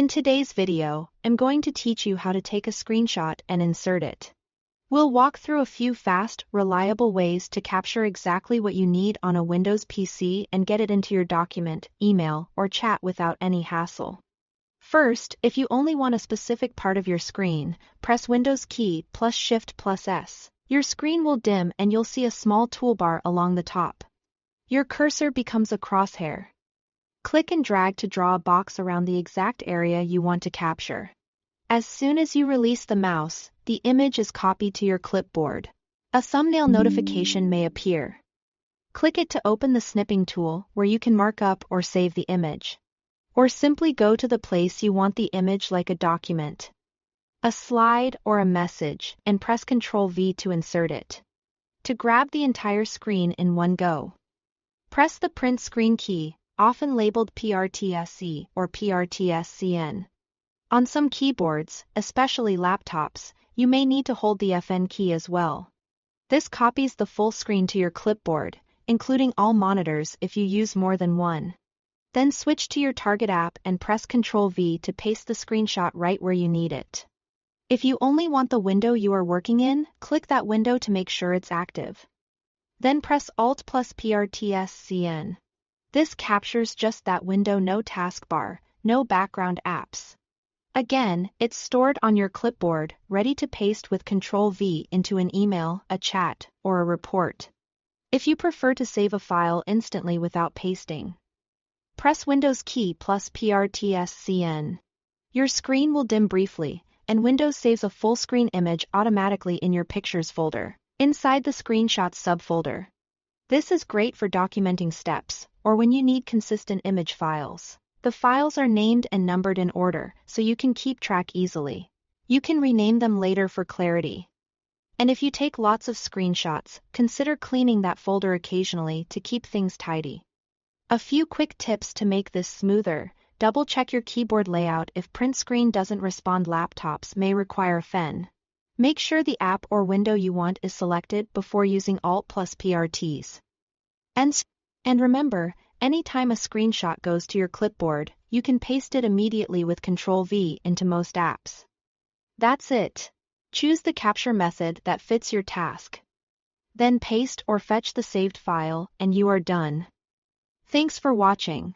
In today's video, I'm going to teach you how to take a screenshot and insert it. We'll walk through a few fast, reliable ways to capture exactly what you need on a Windows PC and get it into your document, email, or chat without any hassle. First, if you only want a specific part of your screen, press Windows key plus Shift plus S. Your screen will dim and you'll see a small toolbar along the top. Your cursor becomes a crosshair. Click and drag to draw a box around the exact area you want to capture. As soon as you release the mouse, the image is copied to your clipboard. A thumbnail notification may appear. Click it to open the snipping tool where you can mark up or save the image. Or simply go to the place you want the image like a document, a slide, or a message, and press Ctrl-V to insert it. To grab the entire screen in one go, press the print screen key, often labeled PRTSC or PRTSCN. On some keyboards, especially laptops, you may need to hold the FN key as well. This copies the full screen to your clipboard, including all monitors if you use more than one. Then switch to your target app and press Ctrl-V to paste the screenshot right where you need it. If you only want the window you are working in, click that window to make sure it's active. Then press Alt plus PRTSCN. This captures just that window, no taskbar, no background apps. Again, it's stored on your clipboard, ready to paste with Ctrl-V into an email, a chat, or a report. If you prefer to save a file instantly without pasting, press Windows key plus PRTSCN. Your screen will dim briefly, and Windows saves a full screen image automatically in your Pictures folder, inside the Screenshots subfolder. This is great for documenting steps, or when you need consistent image files. The files are named and numbered in order, so you can keep track easily. You can rename them later for clarity. And if you take lots of screenshots, consider cleaning that folder occasionally to keep things tidy. A few quick tips to make this smoother: double-check your keyboard layout. If print screen doesn't respond, laptops may require FN. Make sure the app or window you want is selected before using Alt plus PRTs. And remember, anytime a screenshot goes to your clipboard, you can paste it immediately with Ctrl-V into most apps. That's it. Choose the capture method that fits your task. Then paste or fetch the saved file, and you are done. Thanks for watching.